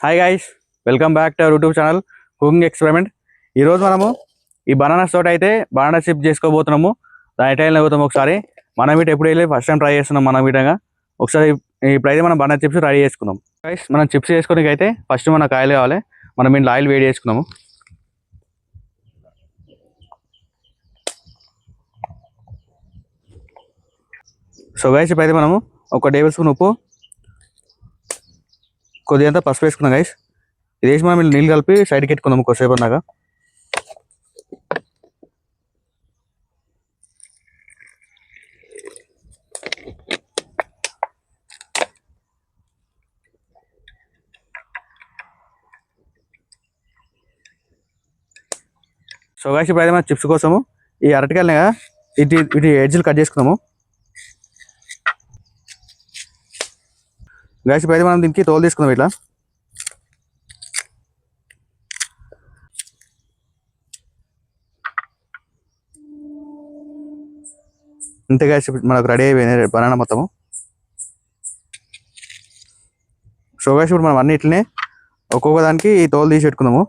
Hi guys, welcome back to our YouTube channel cooking experiment. ఈరోజు మనము ఈ bananas తోటి అయితే బనానా చిప్ చేసుకోబోతున్నాము. దాని ఎట్లా పోతాము ఒకసారి. మనం వీటి ఎప్పుడు వెళ్ళి ఫస్ట్ టైం ట్రై చేస్తున్నాం మనం వీటంగా. ఒకసారి ఇప్పుడైతే మనం బనానా చిప్స్ రెడీ చేసుకుందాం. గైస్, మనం చిప్స్ చేసుకోవడానికి అయితే ఫస్ట్ మనకు ఆయిల్ కావాలి. మనం ఇంట్లో ఆయిల్ వేడి చేసుకున్నాము. సో గైస్, ఇప్పుడైతే మనము ఒక టేబుల్ స్పూన్ ఉప్పు, కొద్దిగా పసుపు వేసుకున్నాం గైస్. ఇది వేసి మనం నీళ్ళు కలిపి సైడ్కి పెట్టుకుందాము కొద్దిసేపు అన్నాక. సో గైస్, ఇప్పుడు అయితే మనం చిప్స్ కోసము ఈ అరటికాయలని ఇటు ఎడ్జ్లు కట్ చేసుకున్నాము. గైస్, ఇప్పుడు అయితే మనం దీనికి తోలు తీసుకుందాం ఇట్లా. అంతే గైస్, మనకు రెడీ అయిపోయినాయి బనానా మొత్తము. సో గైస్, ఇప్పుడు మనం అన్నిటిని ఒక్కొక్క దానికి ఈ తోలు తీసి పెట్టుకుందాము.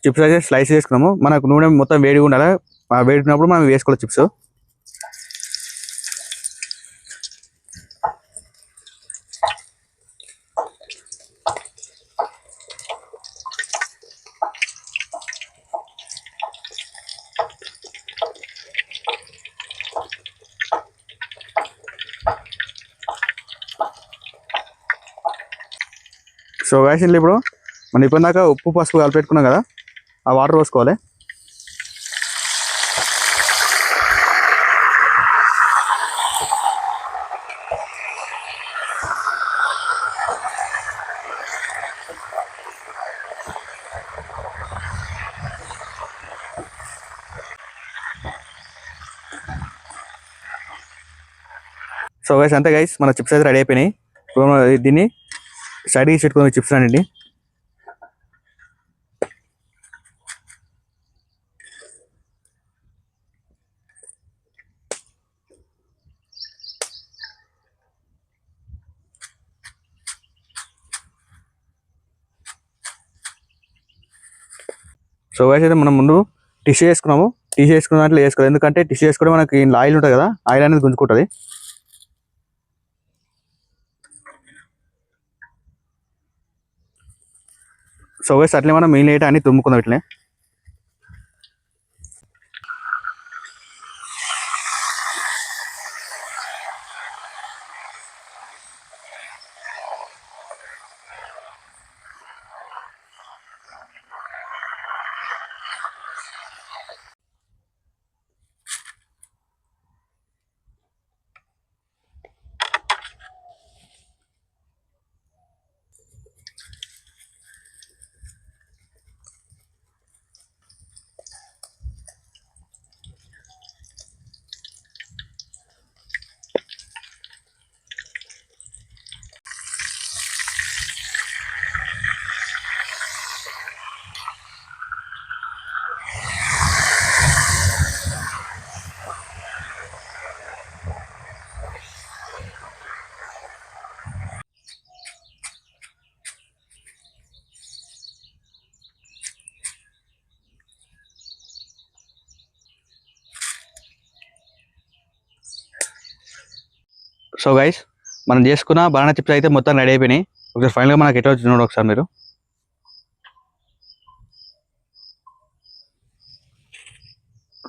చిప్స్ అయితే స్లైస్ చేసుకున్నాము. మనకు నూనె మొత్తం వేడిగా ఉండాలి. వేడినప్పుడు మనం వేసుకోవాలి చిప్స్. సో గైస్, ఇప్పుడు మనం ఇప్పుడు దాకా ఉప్పు పసుపు కలిపి పెట్టుకున్నాం కదా, ఆ వాటర్ పోసుకోవాలి. సో గైస్, అంతే గైస్, మన చిప్స్ అయితే రెడీ అయిపోయినాయి. ఇప్పుడు దీన్ని సైడ్ తీసి పెట్టుకున్నాం చిప్స్ అన్నింటి. సో గైస్, అయితే మనం ముందు టిష్యూ వేసుకున్నాము. టిష్యూ వేసుకున్న దాంట్లో వేసుకోవాలి, ఎందుకంటే టిష్యూ వేసుకుంటే మనకి ఆయిల్ ఉంటుంది కదా, ఆయిల్ అనేది గుంజుకుంటుంది. సో గైస్, అట్లే మనం మెయిన్ అయితే అన్ని తుమ్ముకుందాం ఇట్లనే. సో గైస్, మనం చేసుకున్న బనానా చిప్స్ అయితే మొత్తం రెడీ అయిపోయినాయి. ఒకసారి ఫైనల్గా మనకి ఎట్లా వచ్చి చూడండి ఒకసారి మీరు.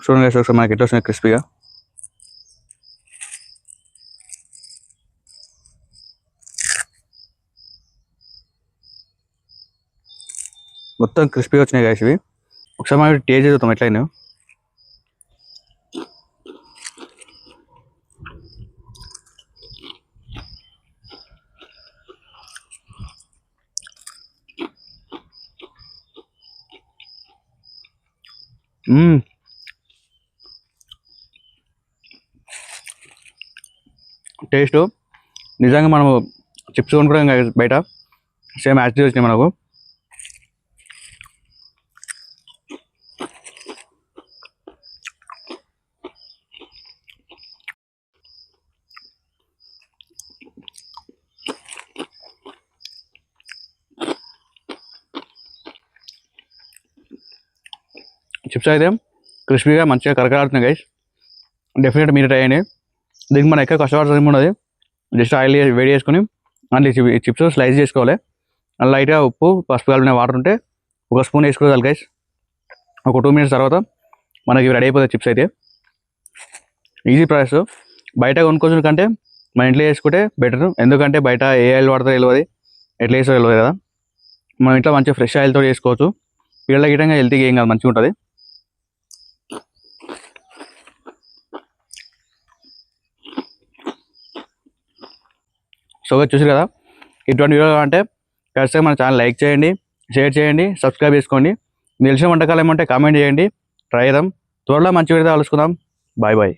చూడండి గైస్, ఒకసారి మనకి ఎట్లా వచ్చినాయి క్రిస్పీగా. మొత్తం క్రిస్పీగా వచ్చినాయి గైస్ ఇవి. ఒకసారి మనం టేస్ట్ చేద్దాం ఎట్లయినా. టేస్ట్ నిజంగా మనము చిప్స్ కొనుక్కోవడం బయట సేమ్ యాక్టివ్ వచ్చినాయి మనకు. చిప్స్ అయితే క్రిస్పీగా మంచిగా కరకరాడుతున్నాయి గైస్. డెఫినెట్ మీరు ట్రై చేయండి. దీనికి మనం ఎక్కువ కష్టపడాల్సి ఉండదు. జస్ట్ ఆయిల్ వేడి చేసుకుని అంటే ఈ చిప్స్ స్లైస్ చేసుకోవాలి. అలా లైట్గా ఉప్పు పసుపు కలిపిన వాటర్ ఉంటే ఒక స్పూన్ వేసుకోవాలి గైస్. ఒక 2 minutes తర్వాత మనకి రెడీ అయిపోతుంది చిప్స్ అయితే. Easy process. బయట కొనుక్కోవడం కంటే మన ఇంట్లో చేసుకుంటే బెటర్. ఎందుకంటే బయట ఏ ఆయిల్ వాడతారో తెలియదు, ఎట్లా వేస్తారో తెలియదు కదా. మనం ఇంట్లో మంచిగా ఫ్రెష్ ఆయిల్తో చేసుకోవచ్చు. పిల్లల గిట్టంగా హెల్తీగా ఏం కాదు, మంచిగా ఉంటుంది. సో చూసారు కదా, ఇటువంటి వీడియో అంటే ఖచ్చితంగా మన ఛానల్ లైక్ చేయండి, షేర్ చేయండి, సబ్స్క్రైబ్ చేసుకోండి. తెలిసిన వంటకాలు ఏమంటే కామెంట్ చేయండి, ట్రై చేద్దాం. త్వరలో మంచి వీడియో కలుసుకుందాం. Bye bye.